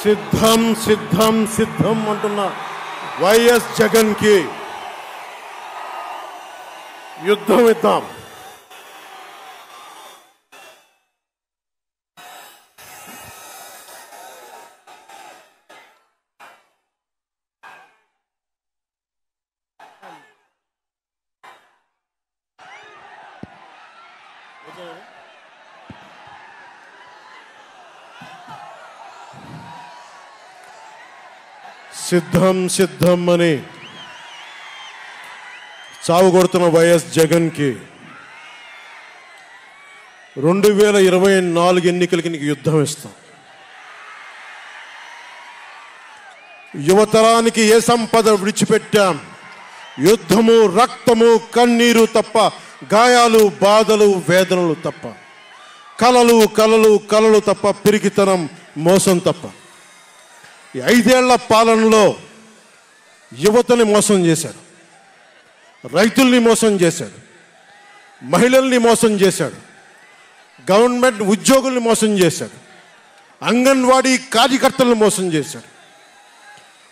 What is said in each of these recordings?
సిద్ధం సిద్ధం సిద్ధం అంటున్న వైఎస్ జగన్ కి యుద్ధం ఇద్దాం. సిద్ధం సిద్ధం అని చావు కొడుతున్న వైఎస్ జగన్ కి 2024 ఎన్నికలకి నీకు యుద్ధం ఇస్తాం. యువతరానికి ఏ సంపద విడిచిపెట్టాం? యుద్ధము, రక్తము, కన్నీరు తప్ప, గాయాలు, బాధలు, వేదనలు తప్ప, కలలు కలలు కలలు తప్ప, పిరికితనం, మోసం తప్ప. ఈ 5 ఏళ్ల పాలనలో యువతని మోసం చేశాడు, రైతుల్ని మోసం చేశాడు, మహిళల్ని మోసం చేశాడు, గవర్నమెంట్ ఉద్యోగుల్ని మోసం చేశాడు, అంగన్వాడీ కార్యకర్తలను మోసం చేశాడు.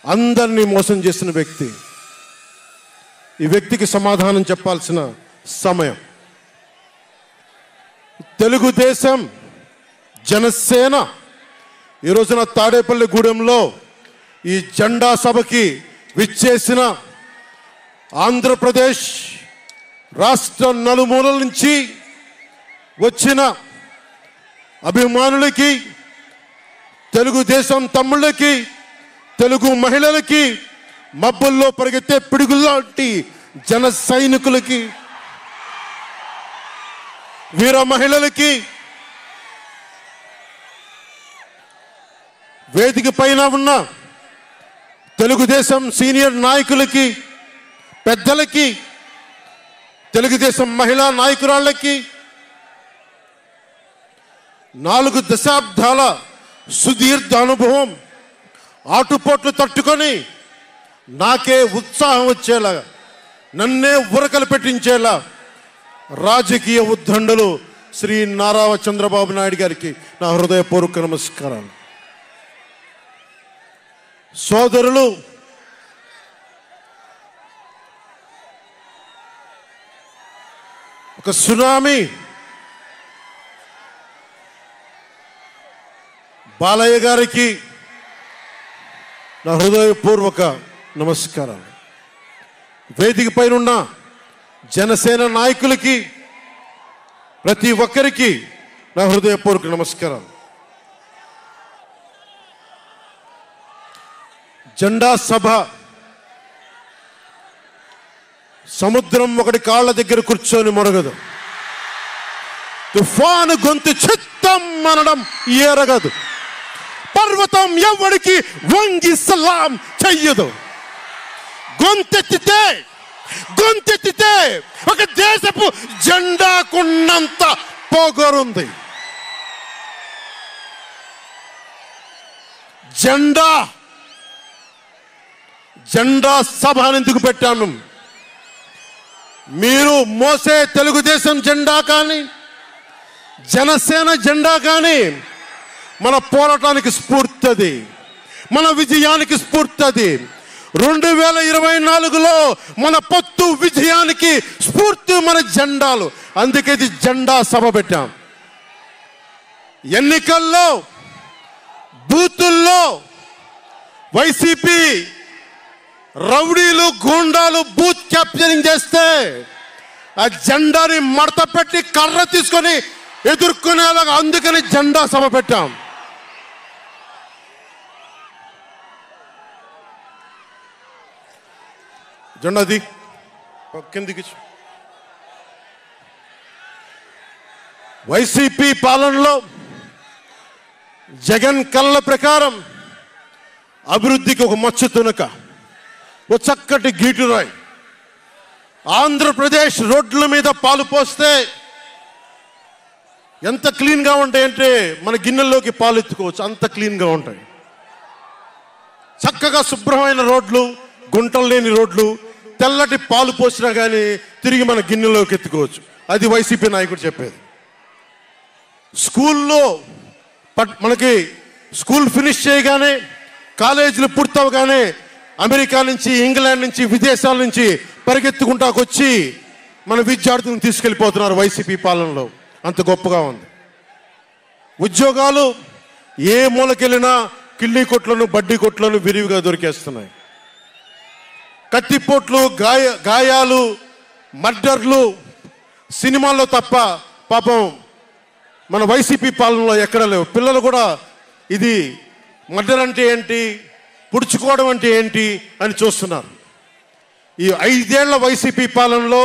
అందరినీ మోసం చేసిన వ్యక్తి. ఈ వ్యక్తికి సమాధానం చెప్పాల్సిన సమయం. తెలుగుదేశం, జనసేన ఈ రోజున తాడేపల్లి గూడెంలో ఈ జెండా సభకి విచ్చేసిన ఆంధ్రప్రదేశ్ రాష్ట్ర నలుమూలల నుంచి వచ్చిన అభిమానులకి, తెలుగుదేశం తమ్ముళ్ళకి, తెలుగు మహిళలకి, మబ్బుల్లో పరిగెత్తే పిడుగుల్లాంటి జన సైనికులకి, వీర మహిళలకి, వేదిక పైన ఉన్న తెలుగుదేశం సీనియర్ నాయకులకి, పెద్దలకి, తెలుగుదేశం మహిళా నాయకురాళ్ళకి, 4 దశాబ్దాల సుదీర్ఘ అనుభవం, ఆటుపోట్లు తట్టుకొని నాకే ఉత్సాహం వచ్చేలా, నన్నే ఉరకలు పెట్టించేలా రాజకీయ ఉద్దండలు శ్రీ నారా చంద్రబాబు నాయుడు గారికి నా హృదయపూర్వక నమస్కారాలు. సోదరులు, ఒక సునామీ బాలయ్య గారికి నా హృదయపూర్వక నమస్కారాలు. వేదిక పైన ఉన్న జనసేన నాయకులకి, ప్రతి ఒక్కరికి నా హృదయపూర్వక నమస్కారాలు. జెండా సభ సముద్రం ఒకటి కాళ్ళ దగ్గర కూర్చొని మొరగదు, తుఫాను గొంతు చిత్తం అనడం ఎరగదు, పర్వతం ఎవరికి వంగి సలాం చెయ్యదు. గొంతెత్తితే ఒక దేశపు జెండాకున్నంత పొగరుంది. జెండా సభ ఎందుకు పెట్టాను? మీరు మోసే తెలుగుదేశం జెండా కానీ, జనసేన జెండా కానీ మన పోరాటానికి స్ఫూర్తి, మన విజయానికి స్ఫూర్తి. 2024లో మన పొత్తు విజయానికి స్ఫూర్తి మన జెండాలు. అందుకే ఇది జెండా సభ పెట్టాం. ఎన్నికల్లో బూతుల్లో వైసీపీ రౌడీలు, గూండాలు బూత్ క్యాప్చరింగ్ చేస్తే ఆ జెండాని మడత పెట్టి కర్ర తీసుకొని ఎదుర్కొనేలాగా, అందుకని జెండా సభ పెట్టాం. జెండాది కిందికి. వైసీపీ పాలనలో జగన్ కళ్ళ ప్రకారం అభివృద్ధికి ఒక మచ్చు తునక, ఓ చక్కటి గీటురాయి. ఆంధ్రప్రదేశ్ రోడ్ల మీద పాలు పోస్తే ఎంత క్లీన్గా ఉంటాయంటే మన గిన్నెల్లోకి పాలు ఎత్తుకోవచ్చు, అంత క్లీన్గా ఉంటాయి. చక్కగా శుభ్రమైన రోడ్లు, గుంటలు లేని రోడ్లు, తెల్లటి పాలు పోసినా కానీ తిరిగి మన గిన్నెలోకి ఎత్తుకోవచ్చు. అది వైసీపీ నాయకుడు చెప్పేది. స్కూల్లో మనకి స్కూల్ ఫినిష్ చేయగానే, కాలేజీలు పూర్తవగానే అమెరికా నుంచి, ఇంగ్లాండ్ నుంచి, విదేశాల నుంచి పరిగెత్తుకుంటాకొచ్చి మన విద్యార్థులను తీసుకెళ్ళిపోతున్నారు వైసీపీ పాలనలో. అంత గొప్పగా ఉంది. ఉద్యోగాలు ఏ మూలకెళ్ళినా కిళ్ళీ కొట్లను, బడ్డీ కొట్లను విరివిగా దొరికేస్తున్నాయి. కత్తిపోట్లు, గాయాలు, మర్డర్లు సినిమాల్లో తప్ప పాపం మన వైసీపీ పాలనలో ఎక్కడ లేవు. పిల్లలు కూడా ఇది మర్డర్ అంటే ఏంటి, పుడుచుకోవడం అంటే ఏంటి అని చూస్తున్నారు. ఈ 5 ఏళ్ల వైసీపీ పాలనలో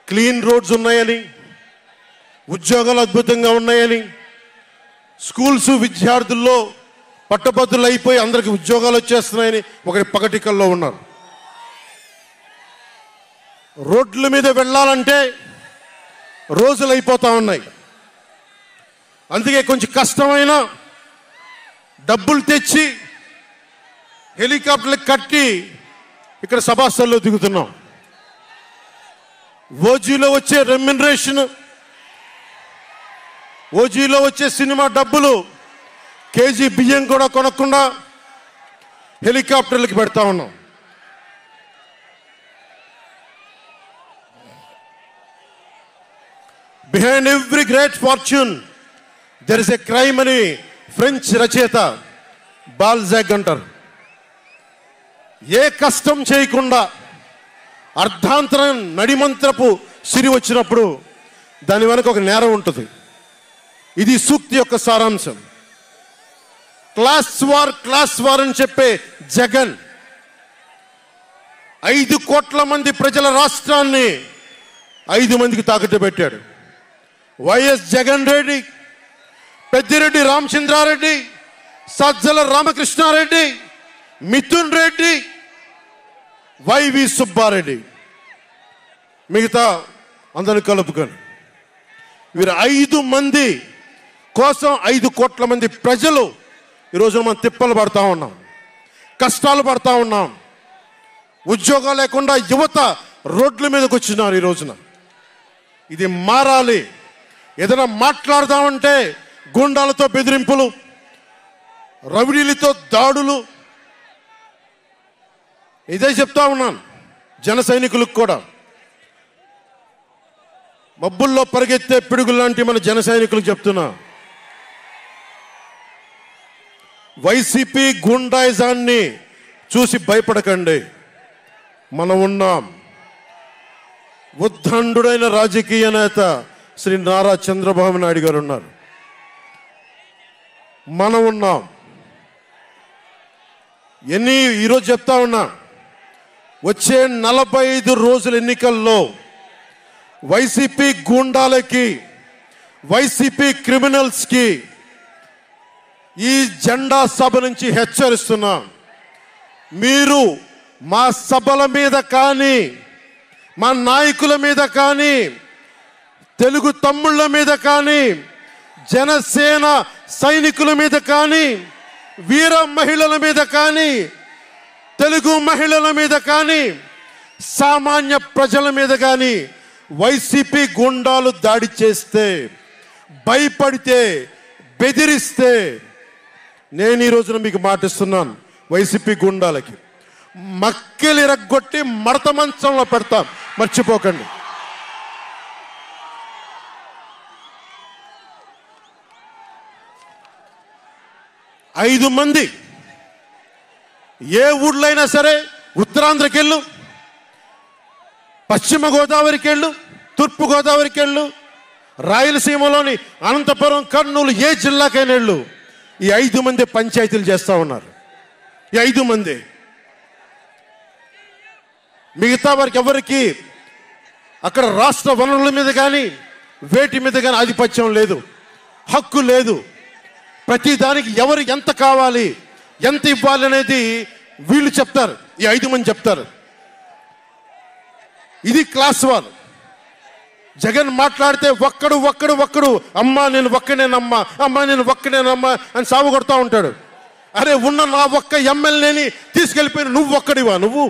క్లీన్ రోడ్స్ ఉన్నాయని, ఉద్యోగాలు అద్భుతంగా ఉన్నాయని, స్కూల్స్ విద్యార్థుల్లో పట్టభద్రులు అయిపోయి అందరికి ఉద్యోగాలు వచ్చేస్తున్నాయని ఒకటి పగటికల్లో ఉన్నారు. రోడ్ల మీద వెళ్ళాలంటే రోజులు అయిపోతా ఉన్నాయి. అందుకే కొంచెం కష్టమైన డబ్బులు తెచ్చి హెలికాప్టర్లు కట్టి ఇక్కడ సభాస్థల్లో దిగుతున్నాం. ఓజీలో వచ్చే రెమ్యునరేషన్, ఓజీలో వచ్చే సినిమా డబ్బులు కేజీ బియ్యం కూడా కొనకుండా హెలికాప్టర్లకి పెడతా ఉన్నాం. Behind every great fortune there is a crime అని ఫ్రెంచ్ రచయిత బాల్జాక్ అంటారు. ఏ కష్టం చేయకుండా అర్ధాంతరం నడిమంత్రపు సిరి వచ్చినప్పుడు దాని వెనక ఒక నేరం ఉంటుంది. ఇది సూక్తి యొక్క సారాంశం. క్లాస్ వార్ అని చెప్పే జగన్ 5 కోట్ల మంది ప్రజల రాష్ట్రాన్ని 5 మందికి తాకట్టు పెట్టాడు. వైఎస్ జగన్ రెడ్డి, పెద్దిరెడ్డి రామచంద్రారెడ్డి, సజ్జల రామకృష్ణారెడ్డి, మిథున్ రెడ్డి, వైవి సుబ్బారెడ్డి, మిగతా అందరిని కలుపుకొని వీరు 5 మంది కోసం 5 కోట్ల మంది ప్రజలు ఈరోజు మనం తిప్పలు పడతా ఉన్నాం, కష్టాలు పడతా ఉన్నాం. ఉద్యోగాలు లేకుండా యువత రోడ్ల మీదకి వచ్చినారు. ఈ రోజున ఇది మారాలి. ఏదైనా మాట్లాడదామంటే గుండాలతో బెదిరింపులు, రౌడీలతో దాడులు. ఇదే చెప్తా ఉన్నాను జన సైనికులకు కూడా. మబ్బుల్లో పరిగెత్తే పిడుగులు లాంటి మన జన సైనికులకు చెప్తున్నా, వైసీపీ గుండాయిజాన్ని చూసి భయపడకండి. మనం ఉన్నాం. ఉద్దండుడైన రాజకీయ నేత శ్రీ నారా చంద్రబాబు నాయుడు గారు ఉన్నారు. మనం ఉన్నాం. ఈరోజు చెప్తా ఉన్నా, వచ్చే 45 రోజుల ఎన్నికల్లో వైసీపీ గూండాలకి, వైసీపీ క్రిమినల్స్కి ఈ జెండా సభ నుంచి హెచ్చరిస్తున్నాం. మీరు మా సభల మీద కానీ, మా నాయకుల మీద కానీ, తెలుగు తమ్ముళ్ళ మీద కానీ, జనసేన సైనికుల మీద కానీ, వీర మహిళల మీద కానీ, తెలుగు మహిళల మీద కానీ, సామాన్య ప్రజల మీద కానీ వైసీపీ గుండాలు దాడి చేస్తే, భయపడితే, బెదిరిస్తే నేను ఈ రోజున మీకు మాటిస్తున్నాను, వైసీపీ గుండాలకి మక్కెలు ఇరగ్గొట్టి మడత మంచంలో పెడతాం. మర్చిపోకండి. ఐదు మంది ఏ ఊళ్ళో అయినా సరే, ఉత్తరాంధ్రకి వెళ్ళు, పశ్చిమ గోదావరికి వెళ్ళు, తూర్పు గోదావరికి వెళ్ళు, రాయలసీమలోని అనంతపురం, కర్నూలు, ఏ జిల్లాకైనా వెళ్ళు, ఈ 5 మంది పంచాయతీలు చేస్తూ ఉన్నారు. ఈ 5 మంది. మిగతా వారికి ఎవరికి అక్కడ రాష్ట్ర వనరుల మీద కానీ, వేటి మీద కానీ ఆధిపత్యం లేదు, హక్కు లేదు. ప్రతి దానికి ఎవరు ఎంత కావాలి, ఎంత ఇవ్వాలి అనేది వీళ్ళు చెప్తారు. ఈ 5 మంది చెప్తారు. ఇది క్లాస్ వార్. జగన్ మాట్లాడితే ఒక్కడు అమ్మా నేను ఒక్కనేనమ్మా, అమ్మా నేను ఒక్కనేనమ్మా అని సాగు కొడతా ఉంటాడు. అరే ఉన్న నా ఒక్క ఎమ్మెల్యేని తీసుకెళ్ళిపోయిన నువ్వు ఒక్కడివా? నువ్వు